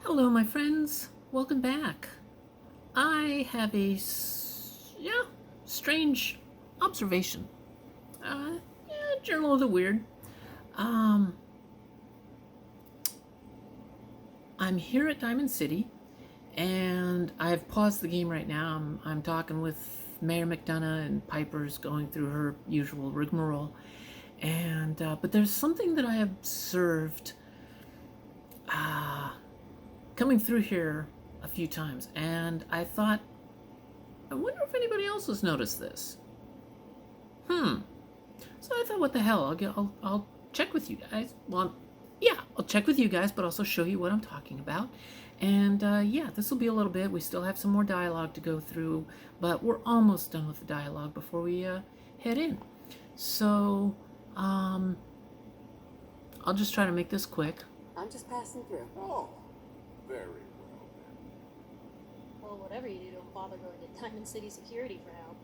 Hello, my friends. Welcome back. I have a strange observation. Journal of the Weird. Um, I'm here at Diamond City, and I've paused the game right now. I'm talking with Mayor McDonough, and Piper's going through her usual rigmarole. And but there's something that I observed coming through here a few times, and I thought, I wonder if anybody else has noticed this. So I thought, what the hell? I'll check with you guys. Well, yeah, I'll check with you guys, but also show you what I'm talking about. And yeah, this will be a little bit. We still have some more dialogue to go through, but we're almost done with the dialogue before we head in. So I'll just try to make this quick. I'm just passing through. Oh, very well then. Well, whatever you do, don't bother going to Diamond City Security for help.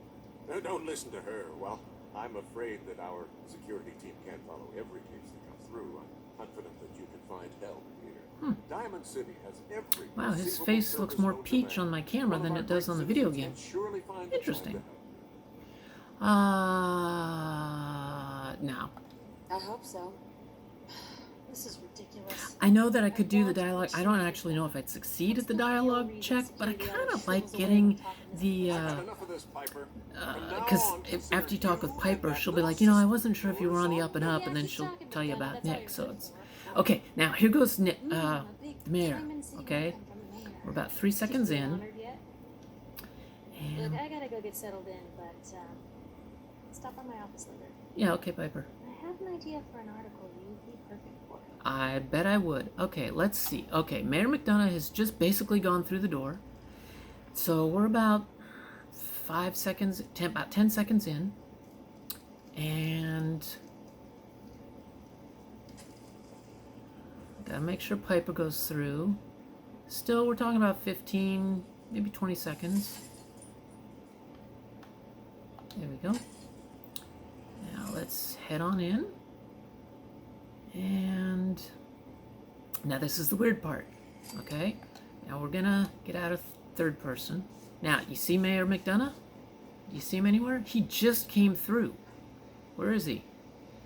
Don't listen to her. Well, I'm afraid that our security team can't follow every case that comes through. I'm confident that you can find help here. Diamond City has every Wow, his conceivable face looks more service peach known on my to camera man. than One it of our does on the great video citizens game. can surely find the Interesting. time to help you. No. I hope so. This is ridiculous. I know that I could do the dialogue. I don't actually know if I'd succeed at the dialogue check, but I kind of like getting the, Enough of this, Piper. because after you talk with Piper, she'll be like, I wasn't sure if you were on the up and up, and then she'll tell you about Nick, so it's... Okay, now here goes Nick, the mayor, okay? We're about 3 seconds in. Look, And, I gotta go get settled in, but stop by my office later. yeah, okay, Piper. I have an idea for an article you'd be perfect for. I bet I would. Okay, let's see. Okay, Mayor McDonough has just basically gone through the door. So we're about 5 seconds, about 10 seconds in. And gotta make sure Piper goes through. Still, we're talking about 15, maybe 20 seconds. There we go. Now let's head on in. And now this is the weird part, okay? Now we're gonna get out of third person. Now, you see Mayor McDonough? Do you see him anywhere? He just came through. Where is he?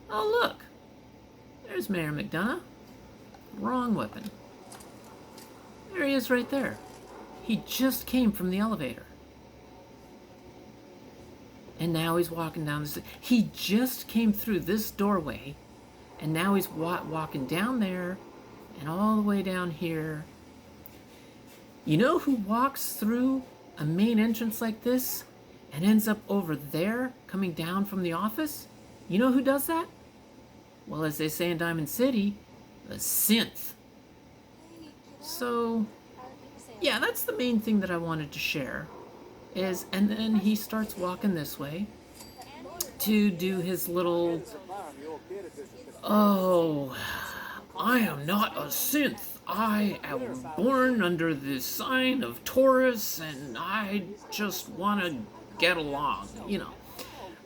Oh, look. There's Mayor McDonough. Wrong weapon. There he is right there. He just came from the elevator. And now he's walking down the... He just came through this doorway, and now he's walking down there and all the way down here. You know who walks through a main entrance like this and ends up over there coming down from the office? You know who does that? Well, as they say in Diamond City, the synth. So, yeah, that's the main thing that I wanted to share. And then he starts walking this way to do his little, oh, I am not a synth. I am born under the sign of Taurus, and I just want to get along,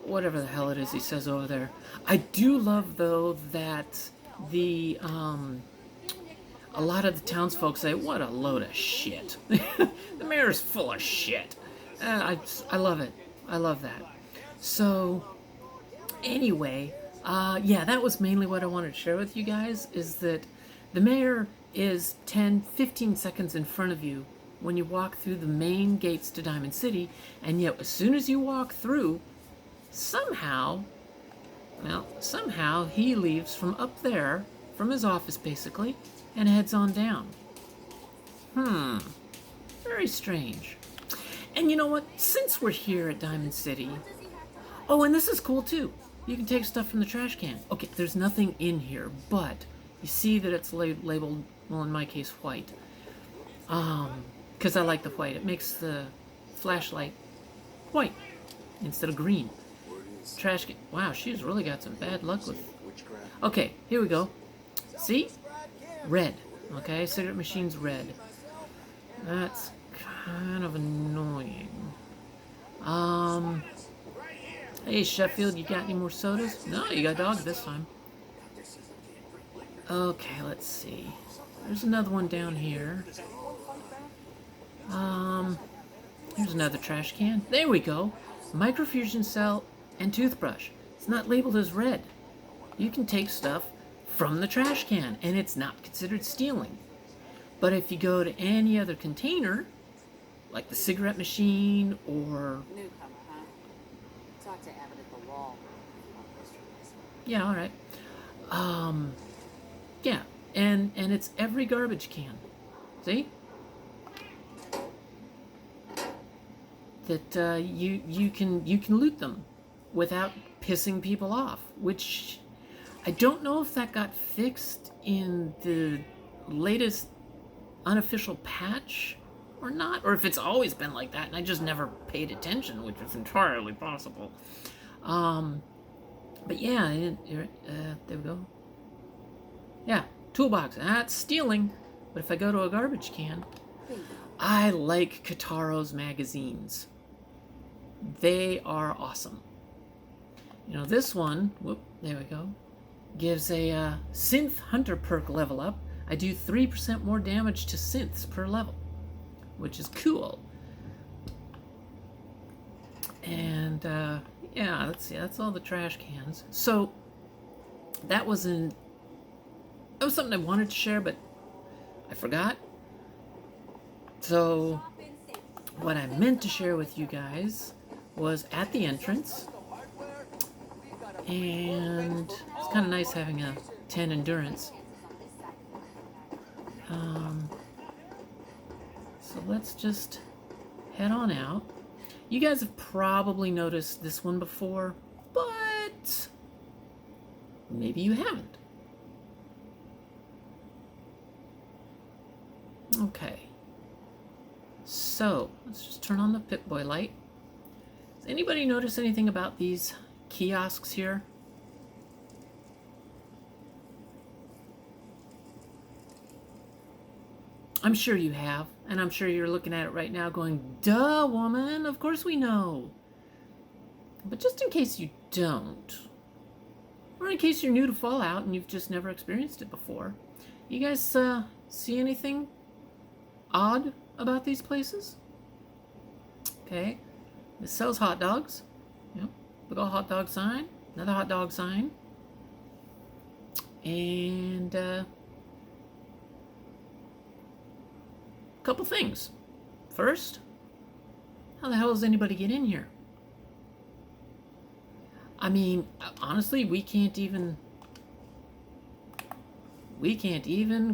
whatever the hell it is he says over there. I do love, though, that the, a lot of the townsfolk say, what a load of shit. The mayor's full of shit. I love it. I love that. So, anyway, yeah, that was mainly what I wanted to share with you guys, is that the mayor is 10, 15 seconds in front of you when you walk through the main gates to Diamond City, and yet as soon as you walk through, somehow he leaves from up there, from his office basically, and heads on down. Very strange. And you know what? Since we're here at Diamond City... Oh, and this is cool, too. You can take stuff from the trash can. Okay, there's nothing in here, but you see that it's labeled, well, in my case, white. Because I like the white. It makes the flashlight white instead of green. Trash can... Wow, she's really got some bad luck with... Okay, here we go. See? Red. Okay, cigarette machine's red. That's kind of annoying. Hey, Sheffield, you got any more sodas? No, you got dogs this time. Okay, let's see. There's another one down here. Here's another trash can. There we go. Microfusion cell and toothbrush. It's not labeled as red. You can take stuff from the trash can, and it's not considered stealing. But if you go to any other container, like the cigarette machine or... Newcomer, huh? Talk to Abbott at the wall. Yeah, all right. Yeah, and it's every garbage can. See? That you can loot them without pissing people off, which I don't know if that got fixed in the latest unofficial patch or not, or if it's always been like that and I just never paid attention, which is entirely possible. But yeah, there we go. Yeah, toolbox. That's stealing. But if I go to a garbage can, I like Ketaros magazines. They are awesome. You know, this one, whoop, there we go, gives a synth hunter perk level up. I do 3% more damage to synths per level, which is cool. And yeah, let's see, that's all the trash cans. So that was something I wanted to share, but I forgot. So what I meant to share with you guys was at the entrance, and it's kind of nice having a 10 endurance. So let's just head on out. You guys have probably noticed this one before, but maybe you haven't. Okay. So, let's just turn on the Pip-Boy light. Does anybody notice anything about these kiosks here? I'm sure you have, and I'm sure you're looking at it right now going, duh, woman, of course we know. But just in case you don't, or in case you're new to Fallout and you've just never experienced it before, you guys see anything odd about these places? Okay, it sells hot dogs. Yep, big old hot dog sign, another hot dog sign, and couple things. First, how the hell does anybody get in here? I mean, honestly, we can't even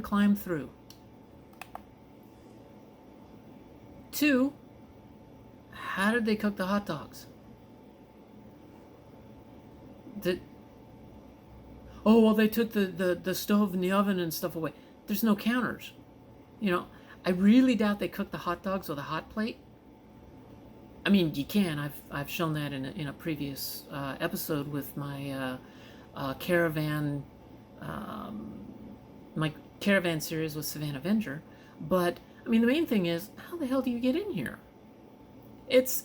climb through. Two, how did they cook the hot dogs? Oh, well, they took the stove and the oven and stuff away. There's no counters. You know, I really doubt they cook the hot dogs with a hot plate. I mean, you can. I've shown that in a previous episode with my caravan series with Savannah Avenger. But I mean, the main thing is, how the hell do you get in here? It's.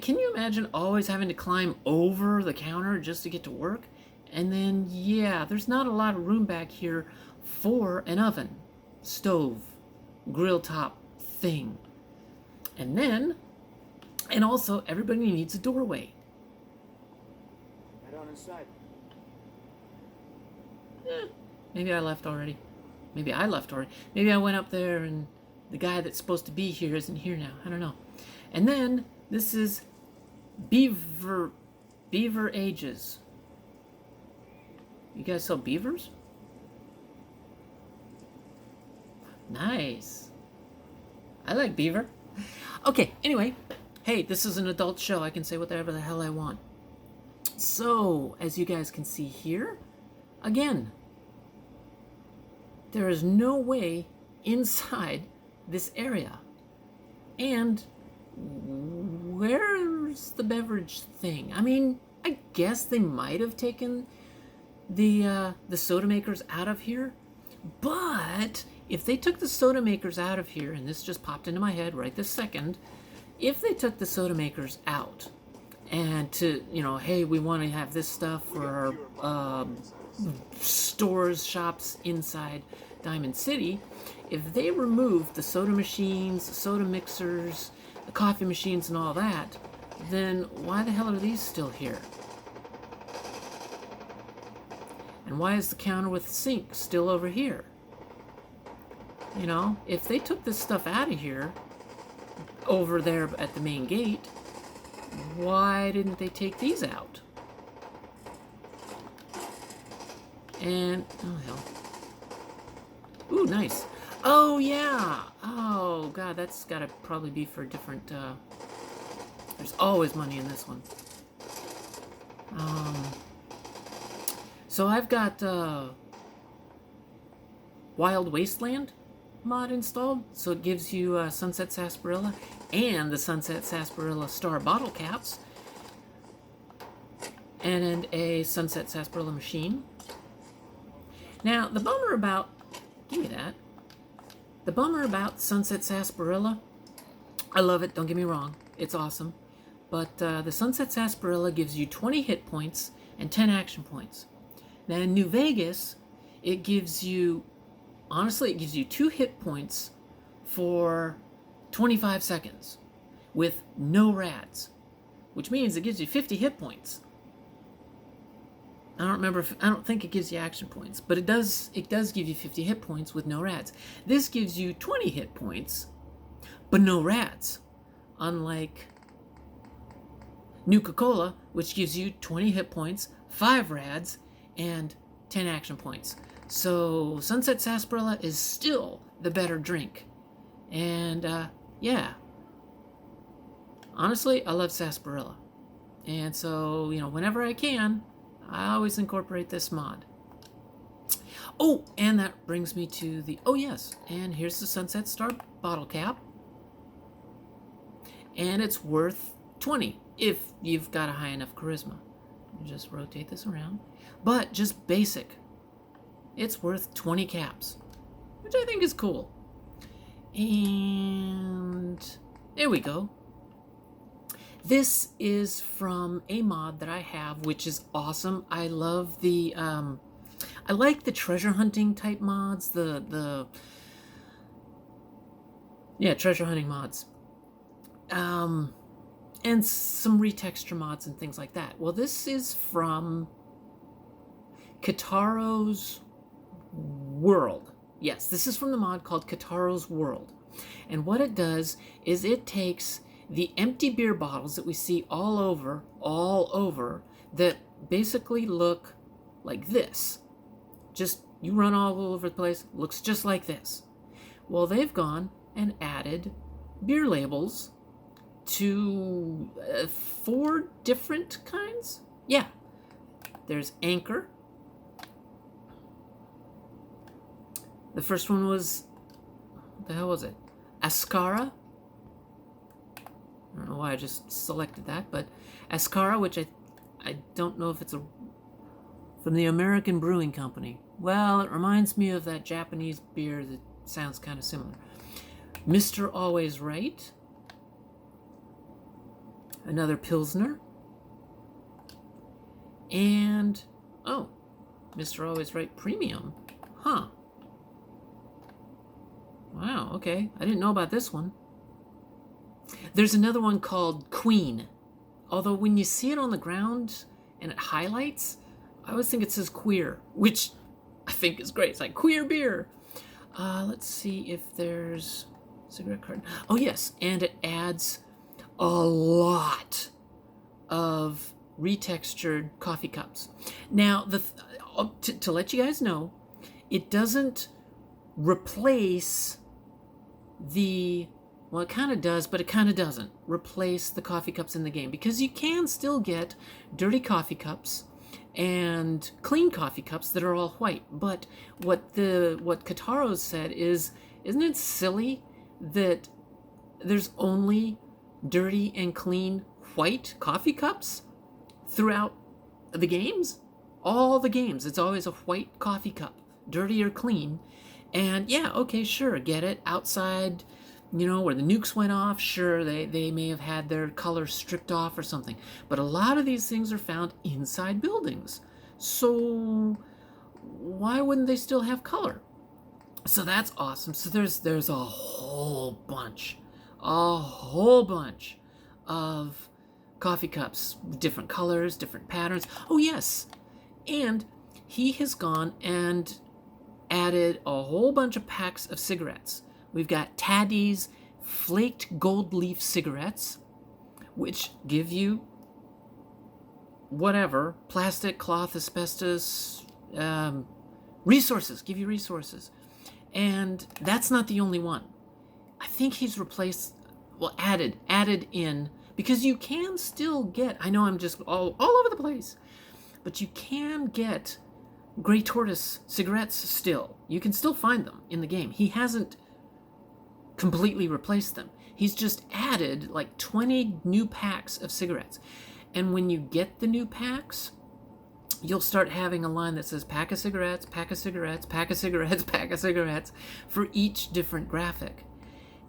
Can you imagine always having to climb over the counter just to get to work? And then, yeah, there's not a lot of room back here for an oven, stove, grill top thing. And then, and also, everybody needs a doorway. Head on inside. Maybe I left already. Maybe I went up there and the guy that's supposed to be here isn't here now. I don't know. And then, this is Beaver Ages. You guys sell beavers? Nice. I like beaver. Okay, anyway. Hey, this is an adult show. I can say whatever the hell I want. So, as you guys can see here, again, there is no way inside this area. And where's the beverage thing? I mean, I guess they might have taken the soda makers out of here, but if they took the soda makers out of here, and this just popped into my head right this second, if they took the soda makers out and to, you know, hey, we want to have this stuff for our stores, shops inside, Diamond City, if they removed the soda machines, the soda mixers, the coffee machines and all that, then why the hell are these still here? And why is the counter with the sink still over here? You know, if they took this stuff out of here, over there at the main gate, why didn't they take these out? And, oh hell. Ooh, nice. Oh yeah! Oh god, that's gotta probably be for a different, there's always money in this one. So I've got, Wild Wasteland mod installed, so it gives you Sunset Sarsaparilla and the Sunset Sarsaparilla Star bottle caps, and a Sunset Sarsaparilla machine. Now, the bummer about, give me that, the bummer about Sunset Sarsaparilla, I love it, don't get me wrong, it's awesome, but the Sunset Sarsaparilla gives you 20 hit points and 10 action points. Now in New Vegas, it gives you, honestly, it gives you 2 hit points for 25 seconds with no rads, which means it gives you 50 hit points. I don't think it gives you action points, but it does give you 50 hit points with no rads. This gives you 20 hit points, but no rads, unlike Nuka-Cola, which gives you 20 hit points, 5 rads, and 10 action points. So Sunset Sarsaparilla is still the better drink. And yeah, honestly, I love sarsaparilla. And so, you know, whenever I can, I always incorporate this mod. Oh, and that brings me to the, oh yes, and here's the Sunset Star bottle cap. And it's worth 20 if you've got a high enough charisma. Just rotate this around. But just basic, it's worth 20 caps, which I think is cool. And there we go. This is from a mod that I have, which is awesome. I love the, I like the treasure hunting type mods, yeah, treasure hunting mods. And some retexture mods and things like that. Well, this is from Ketaros World. Yes, this is from the mod called Ketaros World. And what it does is it takes the empty beer bottles that we see all over, that basically look like this. Just, you run all over the place, looks just like this. Well, they've gone and added beer labels to 4 different kinds. Yeah, there's Anchor. The first one was, what the hell was it? Ascara. I don't know why I just selected that, but Ascara, which I don't know if it's from the American Brewing Company. Well, it reminds me of that Japanese beer that sounds kind of similar. Mr. Always Right. Another Pilsner. And, oh, Mr. Always Right Premium. Huh. Wow, okay. I didn't know about this one. There's another one called Queen. Although when you see it on the ground and it highlights, I always think it says queer, which I think is great. It's like queer beer. Let's see if there's cigarette carton. Oh yes, and it adds a lot of retextured coffee cups. Now, to let you guys know, it doesn't replace the, well, it kind of does, but it kind of doesn't replace the coffee cups in the game, because you can still get dirty coffee cups and clean coffee cups that are all white. But what Ketaros said is, isn't it silly that there's only dirty and clean white coffee cups throughout the games? All the games, it's always a white coffee cup, dirty or clean. And yeah, okay, sure, get it. Outside, you know, where the nukes went off, sure, they may have had their color stripped off or something. But a lot of these things are found inside buildings. So why wouldn't they still have color? So that's awesome. So there's a whole bunch of coffee cups, different colors, different patterns. Oh yes, and he has gone and added a whole bunch of packs of cigarettes. We've got Taddy's flaked gold leaf cigarettes, which give you whatever, plastic, cloth, asbestos, resources, give you resources. And that's not the only one. I think he's replaced, well, added in, because you can still get, I know I'm just all over the place, but you can get Grey Tortoise cigarettes still. You can still find them in the game. He hasn't completely replaced them. He's just added like 20 new packs of cigarettes. And when you get the new packs, you'll start having a line that says pack of cigarettes, pack of cigarettes, pack of cigarettes, pack of cigarettes for each different graphic.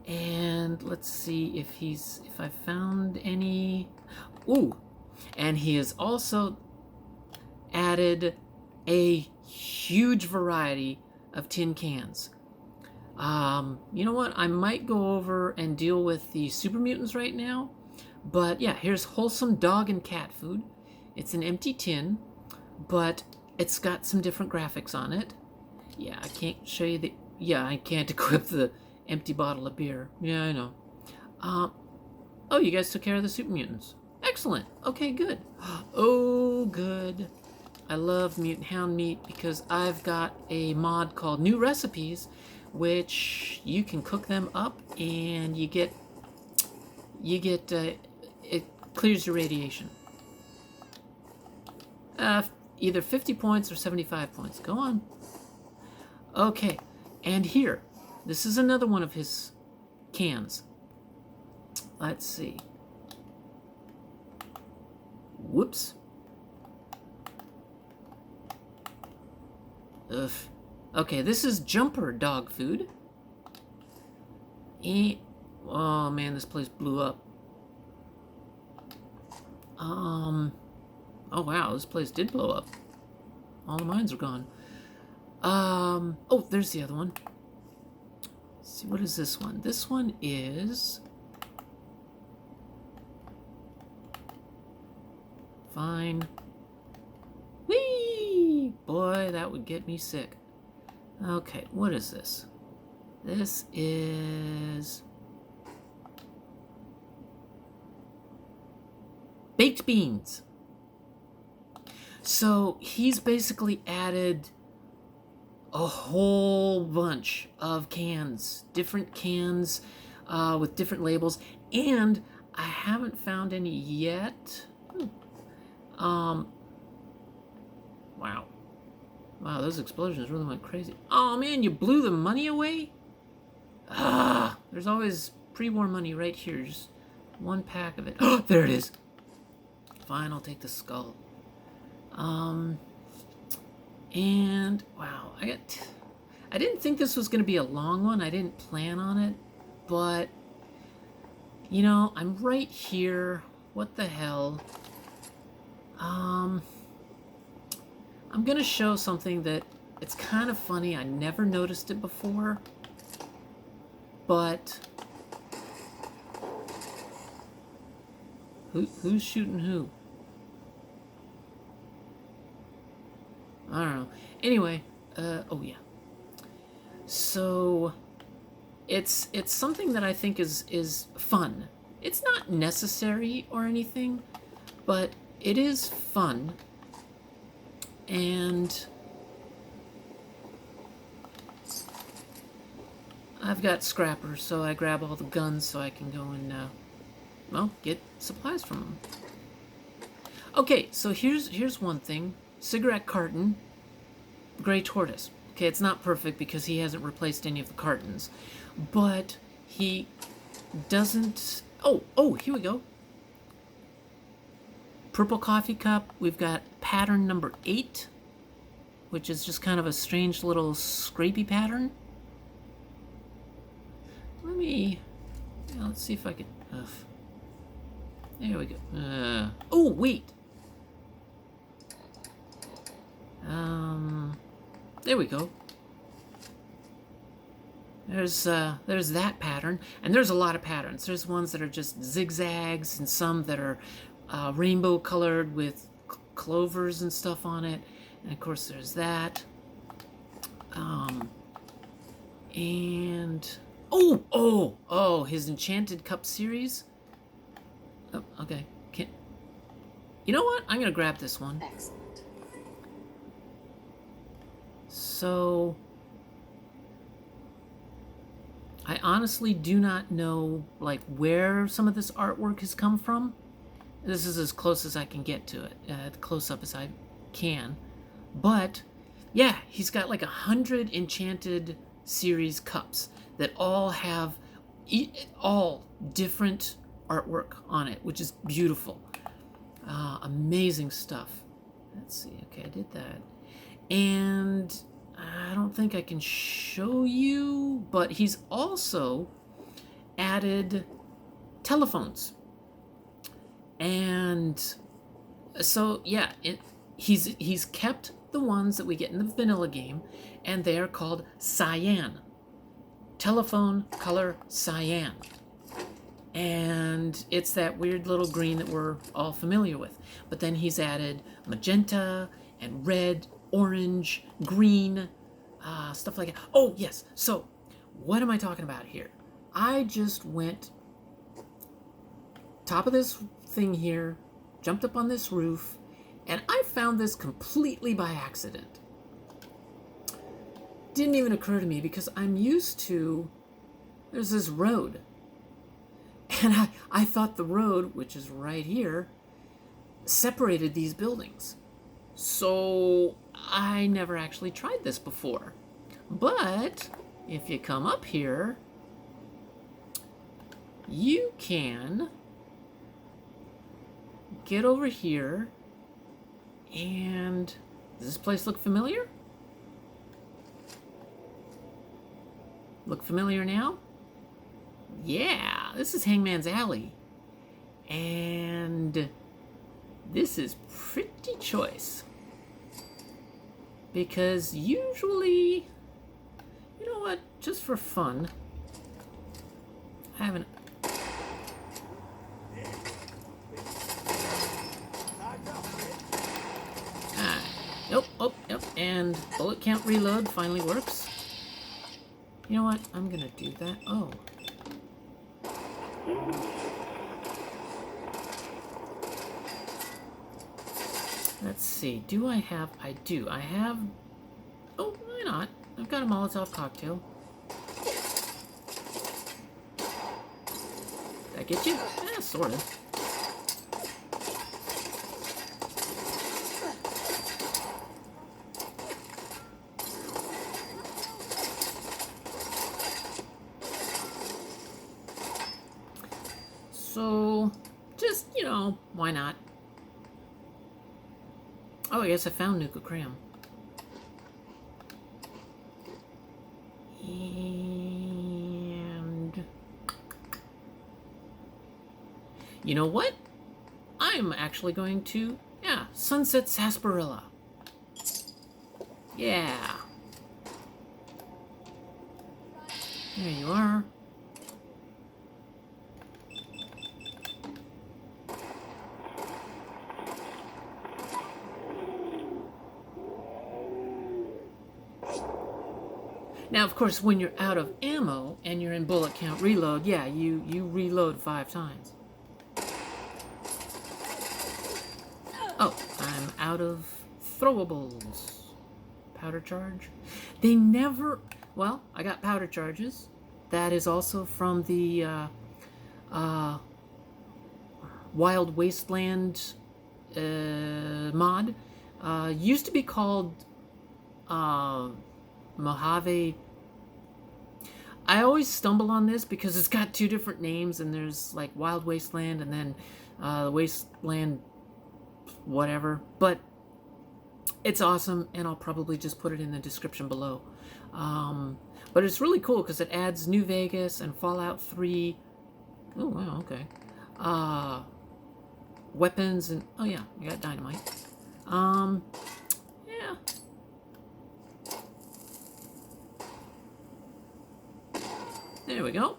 And let's see if I found any. Ooh, and he has also added a huge variety of tin cans. You know what? I might go over and deal with the super mutants right now. But yeah, here's wholesome dog and cat food. It's an empty tin, but it's got some different graphics on it. Yeah, I can't show you the... Yeah, I can't equip the empty bottle of beer. Yeah, I know. Oh, you guys took care of the super mutants. Excellent. Okay, good. Oh, good. I love Mutant Hound meat because I've got a mod called New Recipes, which you can cook them up and you get it clears your radiation. Either 50 points or 75 points. Go on. Okay, and here, this is another one of his cans. Let's see. Whoops. Ugh. Okay, this is jumper dog food. Oh man, this place blew up. Oh wow, this place did blow up. All the mines are gone. Oh, there's the other one. Let's see, what is this one? This one is... Fine. Whee! Boy, that would get me sick. Okay, what is this? This is... baked beans. So he's basically added a whole bunch of cans, different cans with different labels, and I haven't found any yet. Wow, those explosions really went crazy. Oh man, you blew the money away? There's always pre-war money right here, just one pack of it. Oh, there it is. Fine, I'll take the skull. And wow, I didn't think this was going to be a long one. I didn't plan on it, but you know, I'm right here. What the hell? I'm going to show something that it's kind of funny. I never noticed it before, but who's shooting who? I don't know. Anyway, oh yeah. So it's something that I think is fun. It's not necessary or anything, but it is fun. And I've got scrappers, so I grab all the guns so I can go and well, get supplies from them. Okay, so here's one thing. Cigarette carton, Grey Tortoise. Okay, it's not perfect because he hasn't replaced any of the cartons, but he doesn't... Oh, here we go. Purple coffee cup. We've got pattern number 8, which is just kind of a strange little scrapey pattern. Let's see if I can... there we go. Oh, wait. There we go. There's that pattern, and there's a lot of patterns. There's ones that are just zigzags, and some that are rainbow colored with clovers and stuff on it. And of course, there's that. And his Enchanted Cup series. Oh, okay. You know what? I'm gonna grab this one. Excellent. So, I honestly do not know, like, where some of this artwork has come from. This is as close as I can get to it, close up as I can. But, yeah, he's got like 100 Enchanted series cups that all have all different artwork on it, which is beautiful. Amazing stuff. Let's see. Okay, I did that. And I don't think I can show you, but he's also added telephones. And so, yeah, he's kept the ones that we get in the vanilla game, and they are called cyan. Telephone color cyan. And it's that weird little green that we're all familiar with. But then he's added magenta and red, orange, green, stuff like that. Oh, yes. So, what am I talking about here? I just went top of this thing here, jumped up on this roof, and I found this completely by accident. Didn't even occur to me because I'm used to, there's this road. And I thought the road, which is right here, separated these buildings. So I never actually tried this before. But if you come up here, you can get over here. And does this place look familiar? Look familiar now? Yeah, this is Hangman's Alley. And this is pretty choice. Because usually, you know what, just for fun, I haven't... Yep, and bullet count reload finally works. You know what, I'm gonna do that. Oh. Let's see, do I have, I do, I have, oh, why not? I've got a Molotov cocktail. Did I get you? Eh, sort of. So, just, you know, why not? Oh, I guess I found Nuka Cram. And... you know what? I'm actually going to... yeah, Sunset Sarsaparilla. Yeah. There you are. Now, of course, when you're out of ammo and you're in bullet count reload, yeah, you reload 5 times. Oh, I'm out of throwables. Powder charge. They never... well, I got powder charges. That is also from the Wild Wasteland mod. Used to be called Mojave. I always stumble on this because it's got 2 different names, and there's like Wild Wasteland and then the Wasteland whatever. But it's awesome, and I'll probably just put it in the description below. But it's really cool because it adds New Vegas and Fallout 3. Oh, wow, okay. Weapons and... oh, yeah, I got Dynamite. Yeah. There we go.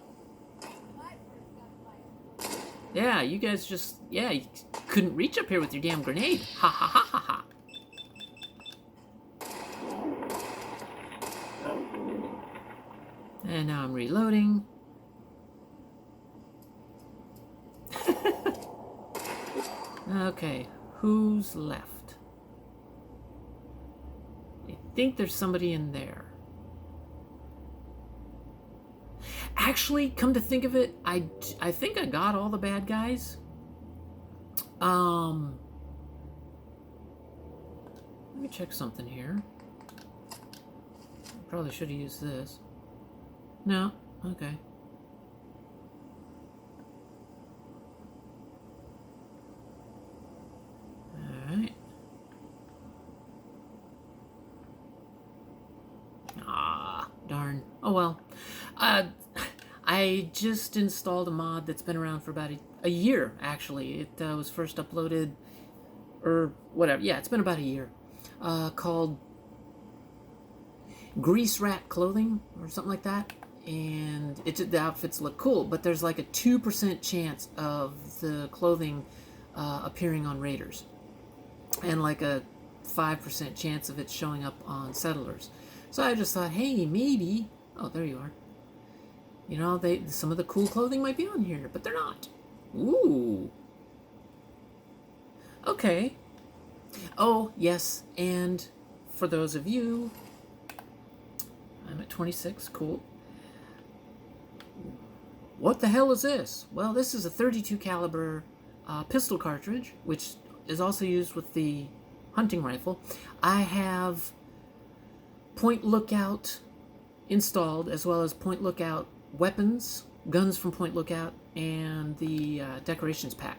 Yeah, you guys just, yeah, you couldn't reach up here with your damn grenade. Ha ha ha ha ha. And now I'm reloading. Okay, who's left? I think there's somebody in there. Actually, come to think of it, I think I got all the bad guys. Let me check something here. Probably should have used this. No? Okay. Alright. Ah, darn. Oh well. I just installed a mod that's been around for about a year, actually. It was first uploaded, or whatever. Yeah, it's been about a year. Called Grease Rat Clothing, or something like that. And the outfits look cool, but there's like a 2% chance of the clothing appearing on raiders. And like a 5% chance of it showing up on settlers. So I just thought, hey, maybe... Oh, there you are. You know, some of the cool clothing might be on here, but they're not. Ooh. Okay. Oh, yes, and for those of you... I'm at 26, cool. What the hell is this? Well, this is a 32 caliber pistol cartridge, which is also used with the hunting rifle. I have Point Lookout installed, as well as Point Lookout weapons, guns from Point Lookout, and the decorations pack,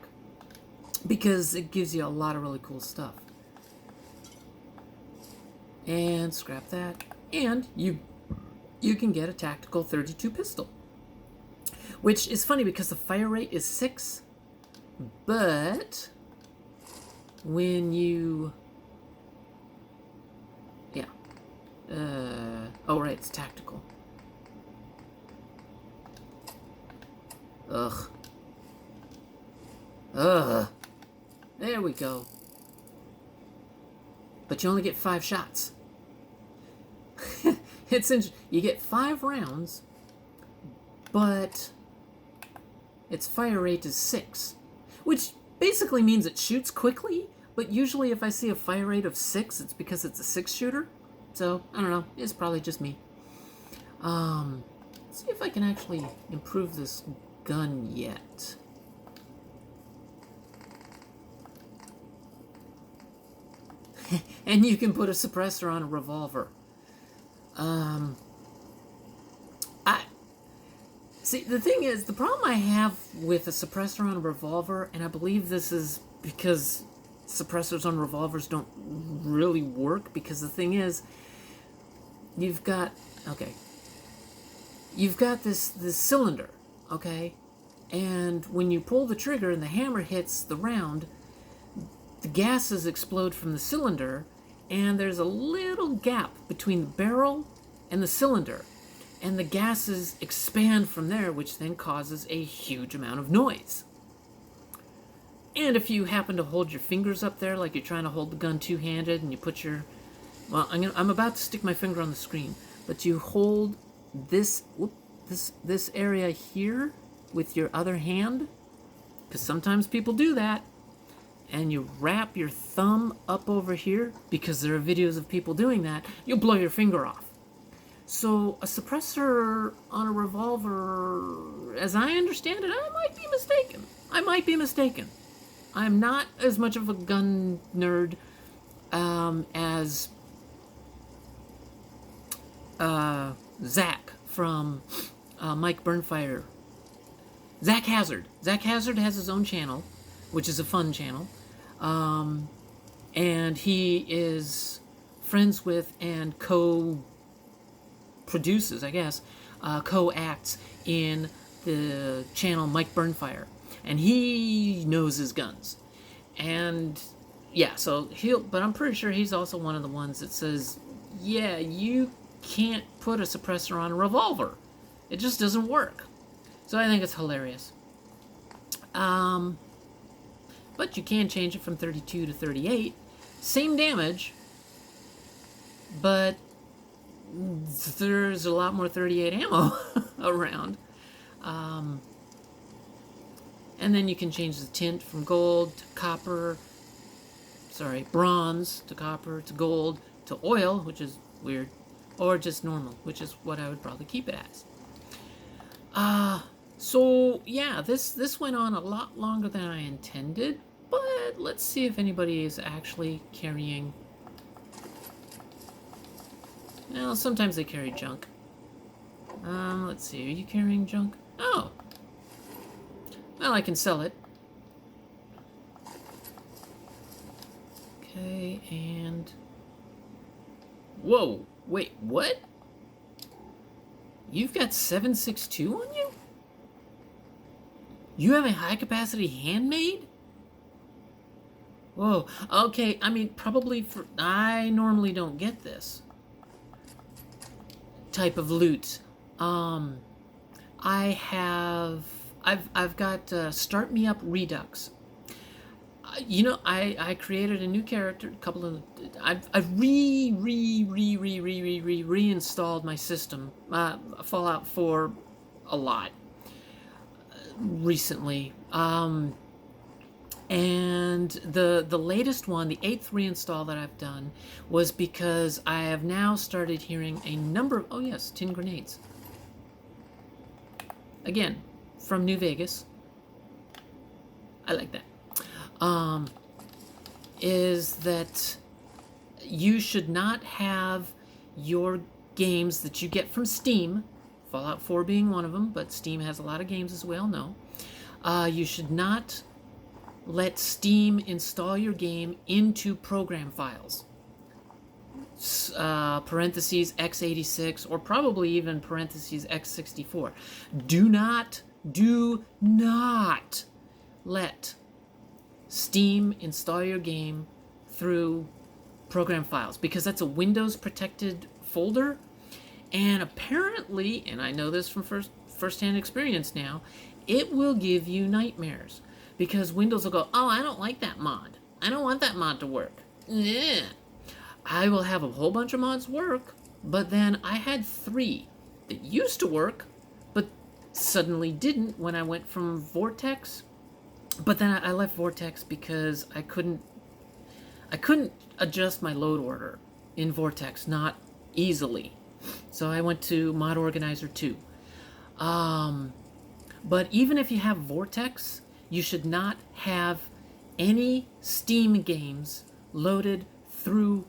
because it gives you a lot of really cool stuff. And scrap that, and you can get a tactical 32 pistol, which is funny because the fire rate is 6, but when you... Yeah. Oh, right, it's tactical. Ugh. There we go. But you only get 5 shots. You get 5 rounds, but its fire rate is 6, which basically means it shoots quickly, but usually if I see a fire rate of 6, it's because it's a 6-shooter. So, I don't know, it's probably just me. Let's see if I can actually improve this gun yet. And you can put a suppressor on a revolver. See, the thing is, the problem I have with a suppressor on a revolver, and I believe this is because suppressors on revolvers don't really work, because the thing is, you've got this cylinder, okay? And when you pull the trigger and the hammer hits the round, the gases explode from the cylinder, and there's a little gap between the barrel and the cylinder, and the gases expand from there, which then causes a huge amount of noise. And if you happen to hold your fingers up there like you're trying to hold the gun two-handed, and you put your... Well, I'm about to stick my finger on the screen, but you hold this area here with your other hand, because sometimes people do that, and you wrap your thumb up over here, because there are videos of people doing that, you'll blow your finger off. So a suppressor on a revolver, as I understand it, I might be mistaken. I'm not as much of a gun nerd as Zach from Mike Burnfire. Zach Hazard. Zach Hazard has his own channel, which is a fun channel. And he is friends with and co-produces, I guess, co-acts in the channel Mike Burnfire. And he knows his guns. And yeah, so but I'm pretty sure he's also one of the ones that says, yeah, you can't put a suppressor on a revolver. It just doesn't work. So I think it's hilarious. But you can change it from 32 to 38. Same damage, but there's a lot more 38 ammo around. And then you can change the tint from gold to copper, bronze to copper to gold to oil, which is weird, or just normal, which is what I would probably keep it as. So yeah, this went on a lot longer than I intended, but let's see if anybody is actually carrying. Well, sometimes they carry junk. Let's see, are you carrying junk? Oh. Well, I can sell it. Okay, and... Whoa, wait, what? You've got 762 on you? You have a high-capacity handmade? Whoa, okay, I mean, probably for... I normally don't get this type of loot. I've got Start Me Up Redux. You know, I created a new character. I've reinstalled my system, Fallout 4, a lot recently. And the latest one, the 8th reinstall that I've done, was because I have now started hearing a number of... Oh yes, tin grenades. Again, from New Vegas. I like that. Is that you should not have your games that you get from Steam, Fallout 4 being one of them, but Steam has a lot of games as well, no. You should not let Steam install your game into program files. Parentheses x86, or probably even parentheses x64. Do not let Steam install your game through program files, because that's a Windows protected folder, and apparently, and I know this from first-hand experience now, it will give you nightmares, because Windows will go, oh, I don't like that mod. I don't want that mod to work. Yeah. I will have a whole bunch of mods work, but then I had 3 that used to work, but suddenly didn't when I went from Vortex. But then I left Vortex because I couldn't adjust my load order in Vortex, not easily. So I went to Mod Organizer 2. But even if you have Vortex, you should not have any Steam games loaded through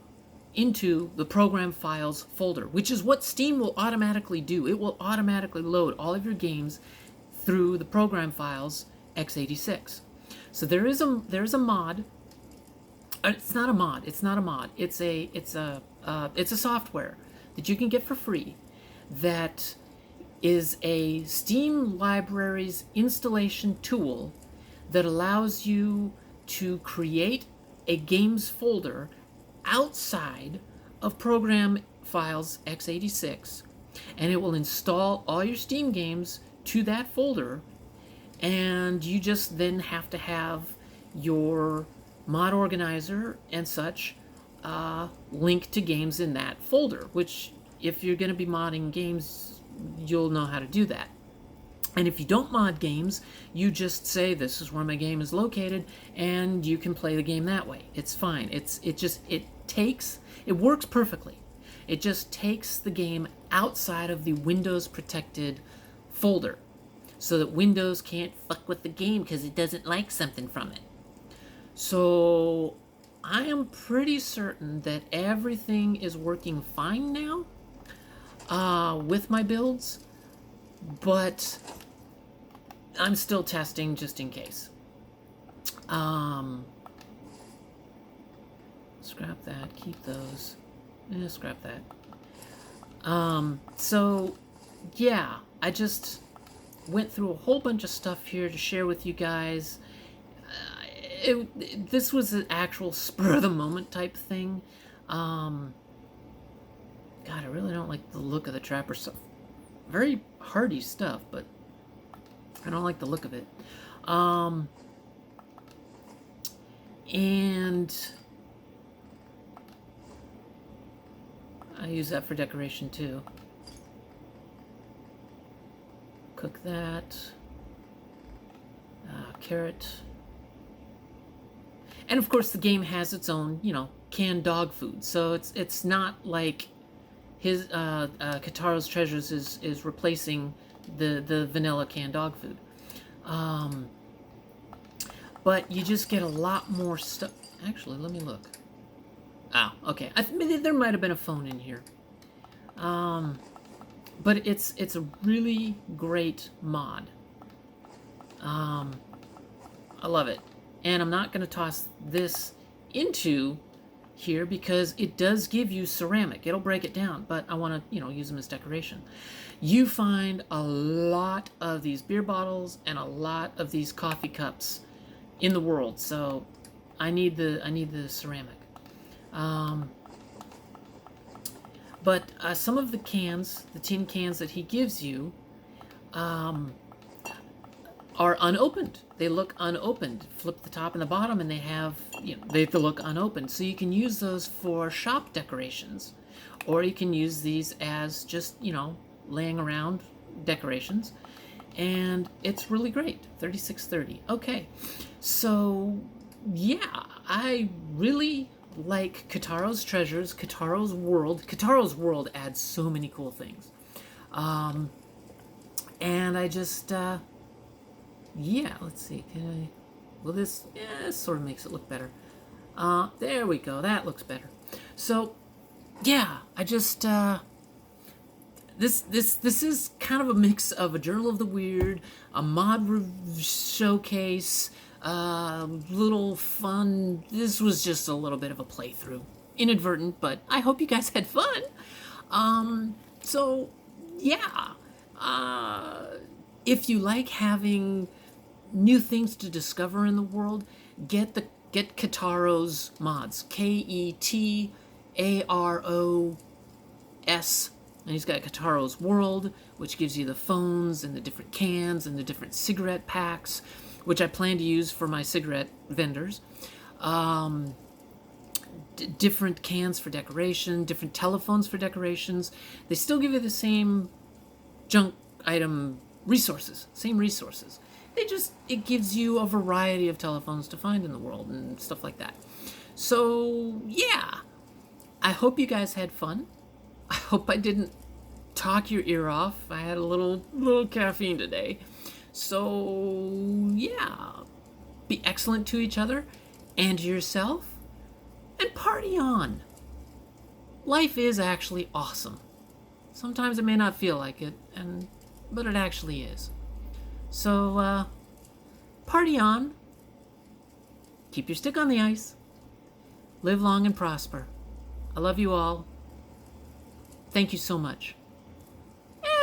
into the program files folder, which is what Steam will automatically do. It will automatically load all of your games through the program files x86. So there is a mod. It's not a mod. It's a software that you can get for free that is a Steam Libraries installation tool that allows you to create a games folder outside of program files x86, and it will install all your Steam games to that folder, and you just then have to have your mod organizer and such link to games in that folder, which if you're going to be modding games, you'll know how to do that. And if you don't mod games, you just say this is where my game is located, and you can play the game that way. It's fine. It works perfectly. It just takes the game outside of the Windows protected folder, so that Windows can't fuck with the game because it doesn't like something from it. So I am pretty certain that everything is working fine now with my builds, but I'm still testing just in case. Scrap that, keep those. Scrap that. So yeah, I just went through a whole bunch of stuff here to share with you guys. This was an actual spur of the moment type thing. God, I really don't like the look of the trapper very hearty stuff, but I don't like the look of it. And I use that for decoration too. Cook that. Carrot. And of course the game has its own, you know, canned dog food. So it's not like his Ketaros Treasures is replacing the vanilla canned dog food. But you just get a lot more stuff. Actually, let me look. Oh, okay. There might have been a phone in here. But it's a really great mod. I love it. And I'm not going to toss this into here because it does give you ceramic. It'll break it down, but I want to, you know, use them as decoration. You find a lot of these beer bottles and a lot of these coffee cups in the world, so I need the ceramic. But some of the cans, the tin cans that he gives you, are unopened. They look unopened. Flip the top and the bottom, and they have, you know, they look unopened. So you can use those for shop decorations, or you can use these as just, you know, laying around decorations, and it's really great. 36.30. Okay, so yeah, I really like Ketaros Treasures, Ketaros World. Ketaros World adds so many cool things, and I just. Yeah, let's see. Can I? Well, this sort of makes it look better. There we go. That looks better. So, yeah, I just this is kind of a mix of a Journal of the Weird, a mod showcase, little fun. This was just a little bit of a playthrough, inadvertent, but I hope you guys had fun. So, yeah. If you like having new things to discover in the world, get Ketaros mods. Ketaros, and he's got Ketaros World, which gives you the phones and the different cans and the different cigarette packs, which I plan to use for my cigarette vendors. Different cans for decoration, different telephones for decorations. They still give you the same junk item resources, same resources. It gives you a variety of telephones to find in the world and stuff like that. So, yeah. I hope you guys had fun. I hope I didn't talk your ear off. I had a little caffeine today. So, yeah. Be excellent to each other and yourself. And party on. Life is actually awesome. Sometimes it may not feel like it, but it actually is. So, party on. Keep your stick on the ice. Live long and prosper. I love you all. Thank you so much.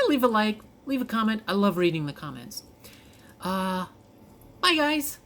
Leave a like, leave a comment. I love reading the comments. Bye, guys.